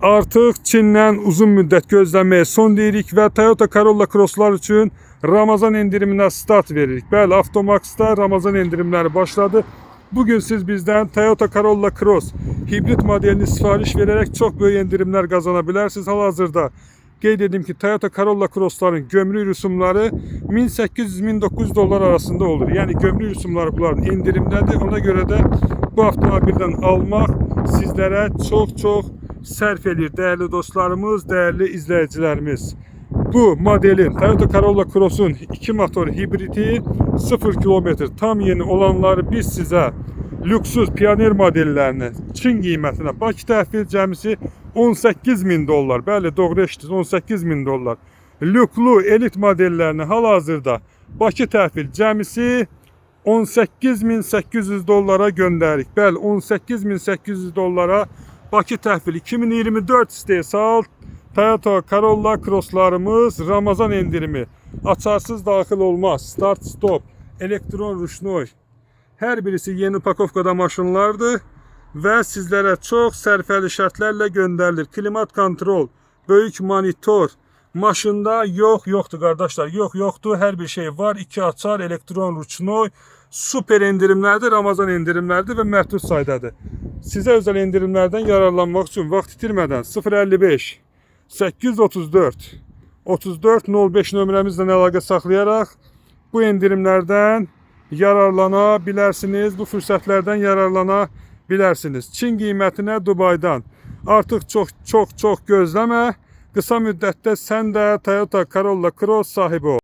Artıq Çindən uzun müddət gözləməyə son deyirik və Toyota Corolla Crosslar üçün Ramazan endiriminə start veririk. Bəli, Avtomax'da Ramazan endirimləri başladı. Bugün siz bizdən Toyota Corolla Cross hibrit modelini sifariş verərək çox böyük endirimlər qazana bilərsiniz. Hal-hazırda qeyd edim ki, Toyota Corolla Crossların gömrük rüsumları 1800-1900 dollar arasında olur. Yəni gömrük rüsumları bunların endirimdədir. Ona görə də bu avtomobildən almaq sizlərə çox sərf edir değerli dostlarımız, değerli izleyicilerimiz. Bu modelin Toyota Corolla Cross'un 2 motor hibridi 0 km tam yeni olanları biz size lüksüz Pioneer modellerini Çin qiymətinə Bakı təhvil cəmisi 18.000 dollar. Bəli, doğru eşitdiniz, 18.000 dollar. Lüklu elit modellerini hal-hazırda Bakı təhvil cəmisi 18.800 dollara göndərik. Bəli, 18.800 dollara Bakı təhvil 2024 istehsal Toyota Corolla Crosslarımız Ramazan endirimi. Açarsız daxil olmaz. Start stop, elektron rüşnoy. Hər birisi yeni pakovkada maşınlardır və sizlərə çox sərfəli şərtlərlə göndərilir. Klimat kontrol, böyük monitor. Maşında yoxdur qardaşlar. Yoxdur. Hər bir şey var. 2 açar, elektron rüşnoy. Super endirimlərdir, Ramazan endirimlərdir və məhdud saydadır. Sizə özəl endirimlərdən yararlanmaq üçün vaxt itirmədən 055 834 3405 nömrəmizlə əlaqə saxlayaraq bu endirimlərdən yararlana bilərsiniz, bu fürsətlərdən yararlana bilərsiniz. Çin qiymətinə Dubaydan artıq çox gözləmə. Qısa müddətdə sən də Toyota Corolla Cross sahibi ol.